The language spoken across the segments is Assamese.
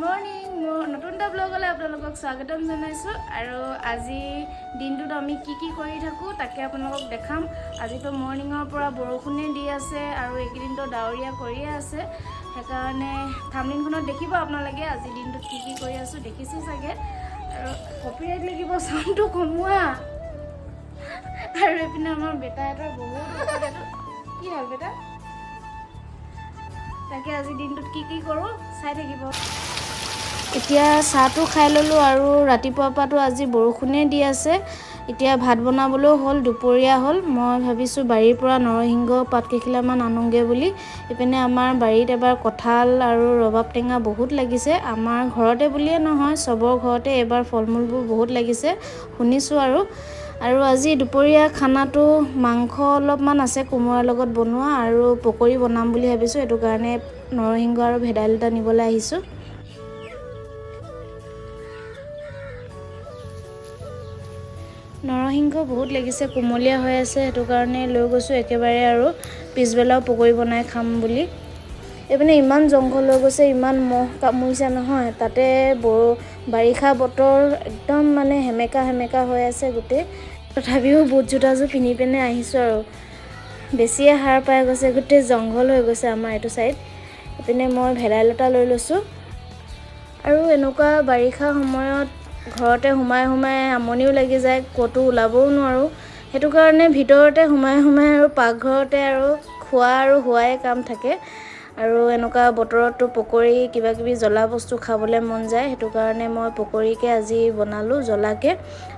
মৰ্নিং নতুন এটা ব্লগলৈ আপোনালোকক স্বাগতম জনাইছোঁ আৰু আজি দিনটোত আমি কি কৰি থাকোঁ তাকে আপোনালোকক দেখাম। আজিতো মৰ্নিঙৰ পৰা বৰষুণে দি আছে আৰু এইকেইদিনতো ডাৱৰীয়া কৰিয়ে আছে, সেইকাৰণে থাম্বনেইলখনত দেখিব আপোনালোকে আজি দিনটোত কি কৰি আছোঁ দেখিছে চাগে। আৰু কপিৰাইট লাগিব, চাউণ্ডটো কমোৱা। আৰু এইপিনে আমাৰ বেটাহঁতৰ বহুত কি হ'ল বেটা, তাকে আজি দিনটোত কি কৰোঁ চাই থাকিব। এতিয়া চাহটো খাই ল'লোঁ আৰু ৰাতিপুৱাৰ পৰাতো আজি বৰষুণে দি আছে। এতিয়া ভাত বনাবলৈও হ'ল, দুপৰীয়া হ'ল। মই ভাবিছোঁ বাৰীৰ পৰা নৰসিংহ পাত কেইখিলামান আনোগৈ বুলি। এইপিনে আমাৰ বাৰীত এবাৰ কঁঠাল আৰু ৰবাব টেঙা বহুত লাগিছে। আমাৰ ঘৰতে বুলিয়ে নহয়, চবৰ ঘৰতে এইবাৰ ফল মূলবোৰ বহুত লাগিছে শুনিছোঁ। আৰু আজি দুপৰীয়া খানাটো মাংস অলপমান আছে কোমোৰাৰ লগত বনোৱা, আৰু পকৰি বনাম বুলি ভাবিছোঁ। সেইটো কাৰণে নৰসিংহ আৰু ভেদাইলতা নিবলৈ আহিছোঁ। নৰসিংহ বহুত লাগিছে, কোমলীয়া হৈ আছে, সেইটো কাৰণে লৈ গৈছোঁ একেবাৰে, আৰু পিছবেলাও পকৰি বনাই খাম বুলি। এইপিনে ইমান জংঘল হৈ গৈছে, ইমান মহ কামুৰিছে নহয়, তাতে বাৰিষা বতৰ একদম মানে সেমেকা হৈ আছে গোটেই। তথাপিও বুট জোতাযোৰ পিন্ধি পিনে আহিছোঁ আৰু বেছিয়ে সাৰ পাই গৈছে, গোটেই জংঘল হৈ গৈছে আমাৰ এইটো চাইড। এইপিনে মই ভেদাইলতা লৈ লৈছোঁ। আৰু এনেকুৱা বাৰিষা সময়ত ঘৰতে সোমাই আমনিও লাগি যায়, ক'তো ওলাবও নোৱাৰোঁ। সেইটো কাৰণে ভিতৰতে সোমাই আৰু পাকঘৰতে আৰু খোৱা আৰু শোৱাই কাম থাকে। আৰু এনেকুৱা বতৰতো পকৰি কিবাকিবি জ্বলা বস্তু খাবলৈ মন যায়, সেইটো কাৰণে মই পকৰিকে আজি বনালোঁ জ্বলাকৈ।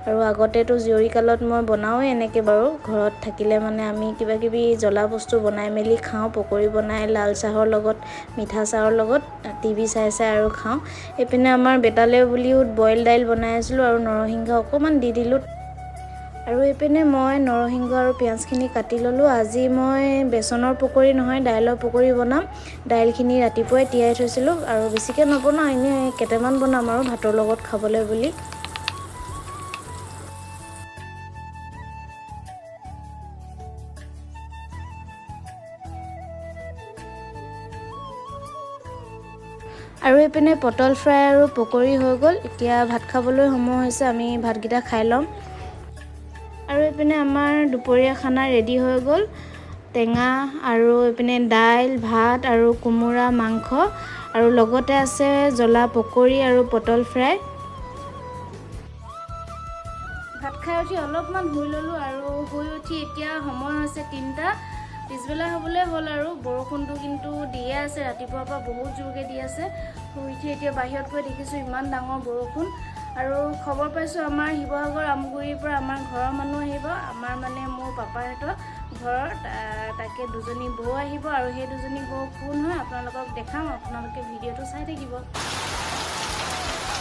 আৰু আগতেতো জীয়ৰীকালত মই বনাওঁৱেই এনেকৈ বাৰু, ঘৰত থাকিলে মানে আমি কিবাকিবি জ্বলা বস্তু বনাই মেলি খাওঁ, পকৰি বনাই লাল চাহৰ লগত, মিঠা চাহৰ লগত টিভি চাই আৰু খাওঁ। এইপিনে আমাৰ বেটালে বুলিও বইল দাইল বনাই আছিলোঁ আৰু নৰসিংহ অকণমান দি দিলোঁ। আৰু এইপিনে মই নৰসিংহ আৰু পিঁয়াজখিনি কাটি ল'লোঁ। আজি মই বেচনৰ পকৰি নহয়, দাইলৰ পকৰি বনাম। দাইলখিনি ৰাতিপুৱাই তিয়াই থৈছিলোঁ, আৰু বেছিকৈ নবনাওঁ, এনেই কেইটামান বনাম আৰু ভাতৰ লগত খাবলৈ বুলি। আৰু এইপিনে পটল ফ্ৰাই আৰু পকৰি হৈ গ'ল। এতিয়া ভাত খাবলৈ সময় হৈছে, আমি ভাতকেইটা খাই ল'ম। আৰু এইপিনে আমাৰ দুপৰীয়া খানা ৰেডি হৈ গ'ল। টেঙা আৰু এইপিনে দাইল, ভাত আৰু কোমোৰা মাংস, আৰু লগতে আছে জ্বলা পকৰি আৰু পটল ফ্ৰাই। ভাত খাই উঠি অলপমান শুই ল'লোঁ, আৰু শুই উঠি এতিয়া সময় হৈছে 3টা। পিছবেলা হ'বলৈ হ'ল, আৰু বৰষুণটো কিন্তু দিয়ে আছে, ৰাতিপুৱাৰ পৰা বহুত জোৰকৈ দি আছে। শুই উঠি এতিয়া বাহিৰত গৈ দেখিছোঁ ইমান ডাঙৰ বৰষুণ। আৰু খবৰ পাইছোঁ আমাৰ শিৱসাগৰ আমগুৰিৰ পৰা আমাৰ ঘৰৰ মানুহ আহিব, আমাৰ মানে মোৰ পাপাহঁতৰ ঘৰৰ, তাকে দুজনী বৌ আহিব, আৰু সেই দুজনী বৌ কোন হয় আপোনালোকক দেখাম, আপোনালোকে ভিডিঅ'টো চাই থাকিব।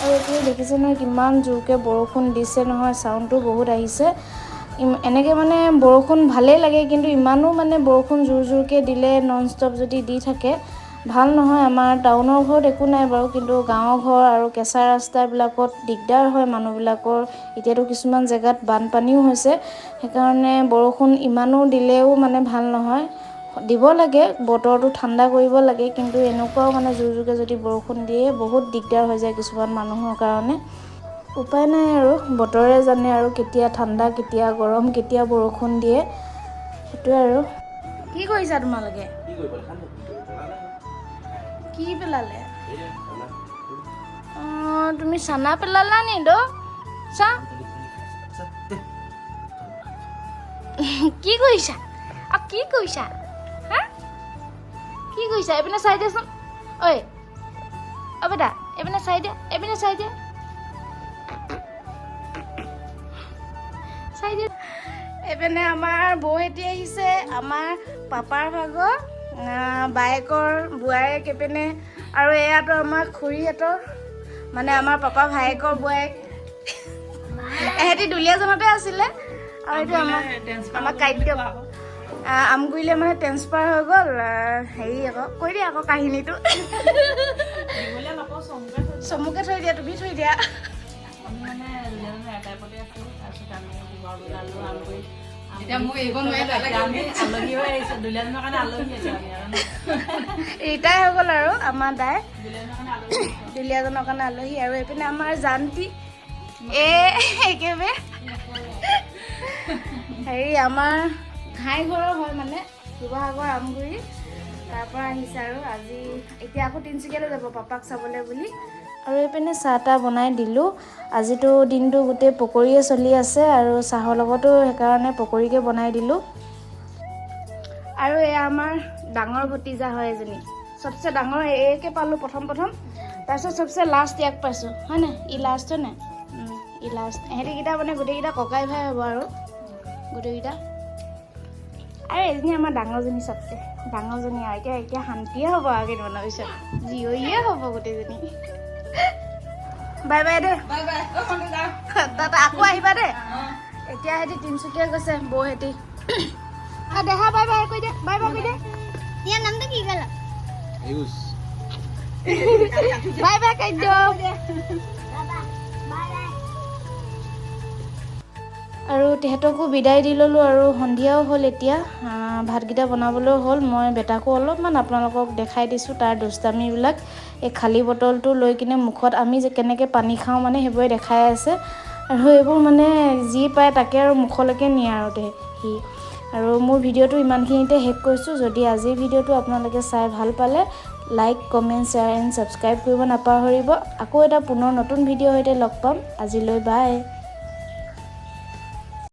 আৰু এতিয়া দেখিছে নহয় কিমান জোৰকৈ বৰষুণ দিছে নহয়, চাউণ্ডটো বহুত আহিছে। এনেকৈ মানে বৰষুণ ভালেই লাগে, কিন্তু ইমানো মানে বৰষুণ জোৰকৈ দিলে নন ষ্টপ যদি দি থাকে ভাল নহয়। আমাৰ টাউনৰ ঘৰত একো নাই বাৰু, কিন্তু গাঁৱৰ ঘৰ আৰু কেঁচা ৰাস্তাবিলাকত দিগদাৰ হয় মানুহবিলাকৰ। এতিয়াতো কিছুমান জেগাত বানপানীও হৈছে, সেইকাৰণে বৰষুণ ইমানো দিলেও মানে ভাল নহয়। দিব লাগে, বতৰটো ঠাণ্ডা কৰিব লাগে, কিন্তু এনেকুৱাও মানে জোৰকৈ যদি বৰষুণ দিয়ে বহুত দিগদাৰ হৈ যায় কিছুমান মানুহৰ কাৰণে। উপায় নাই আৰু, বতৰে জানে আৰু কেতিয়া ঠাণ্ডা, কেতিয়া গৰম, কেতিয়া বৰষুণ দিয়ে, সেইটোৱে আৰু। কি কৰিছা তোমালোকে? কি পেলালে? অঁ, তুমি চানা পেলালা নি? চা কি কৰিছা? কি কৰিছা? হা কি কৰিছা? এইপিনে চাই দিয়াচোন। ঐ বেটা, এইপিনে চাই দিয়া, এইপিনে আমাৰ বৌহেঁতি আহিছে, আমাৰ পাপাৰ ভাগৰ বায়েকৰ বোৱাৰীয়েক এইপিনে, আৰু এয়াতো আমাৰ খুৰীহঁতৰ মানে আমাৰ পাপা ভায়েকৰ বোৱাৰীয়েক। এহেঁতি দুলীয়াজনতে আছিলে, আৰু এইটো আমাৰ কাদ্য আমগুৰিলে মানে ট্ৰেন্সফাৰ হৈ গ'ল। হেৰি আকৌ কৈ দিয়া আকৌ কাহিনীটো, চমুকে থৈ দিয়া, তুমি থৈ দিয়া। ৰিটায়াৰ হৈ গ'ল আৰু আমাৰ দাই দুলীয়াজনৰ কাৰণে আলহী আৰু এইপিনে আমাৰ জানটি একেবাৰে হেৰি আমাৰ ঘাই ঘৰৰ হয় মানে শিৱসাগৰ আমগুৰি তাৰ পৰা আহিছে আৰু আজি এতিয়া আকৌ তিনিচুকীয়ালৈ যাব পাপাক চাবলৈ বুলি আৰু এইপিনে চাহ তাহ বনাই দিলোঁ আজিতো দিনটো গোটেই পকৰীয়ে চলি আছে আৰু চাহৰ লগতো সেইকাৰণে পকৰীকে বনাই দিলোঁ আৰু এয়া আমাৰ ডাঙৰ ভতিজা হয় এজনী সবচে ডাঙৰ একে পালোঁ প্ৰথম তাৰপিছত সবচে লাষ্ট ইয়াক পাইছোঁ হয় নাই ই লাষ্ট হয় নাই ই লাষ্ট এহেঁতিকেইটা মানে গোটেইকেইটা ককাই ভাই হ'ব আৰু গোটেইকেইটা আৰু এজনী আমাৰ ডাঙৰজনী সবচে ডাঙৰজনী আৰু এতিয়া শান্তিয়ে হ'ব আৰু কেইদিনমানৰ পিছত জীয়ৰীয়ে হ'ব গোটেইজনী বাই বাই দে তাত আকৌ আহিবা দে এতিয়া সিহঁতি তিনিচুকীয়া গৈছে বৌহেঁতি দেহা বাই বাই কৈ দে বাই বাই কৈ দে ইয়াৰ নামটো কি ক'লা বাই বাই কাদ্য আৰু তেহেঁতকো বিদায় দি ল'লোঁ আৰু সন্ধিয়াও হ'ল এতিয়া ভাতকেইটা বনাবলৈও হ'ল মই বেটাকো অলপমান আপোনালোকক দেখাই দিছোঁ তাৰ দুষ্টামিবিলাক এই খালী বটলটো লৈ কিনে মুখত আমি যে কেনেকৈ পানী খাওঁ মানে সেইবোৰে দেখাই আছে আৰু এইবোৰ মানে যি পায় তাকে আৰু মুখলৈকে নিয়ে আৰু সি আৰু মোৰ ভিডিঅ'টো ইমানখিনিতে শেষ কৰিছোঁ যদি আজিৰ ভিডিঅ'টো আপোনালোকে চাই ভাল পালে like comment share and subscribe কৰিব নাপাহৰিব আকৌ এটা পুনৰ নতুন ভিডিঅ'ৰ সৈতে লগ পাম আজিলৈ বাই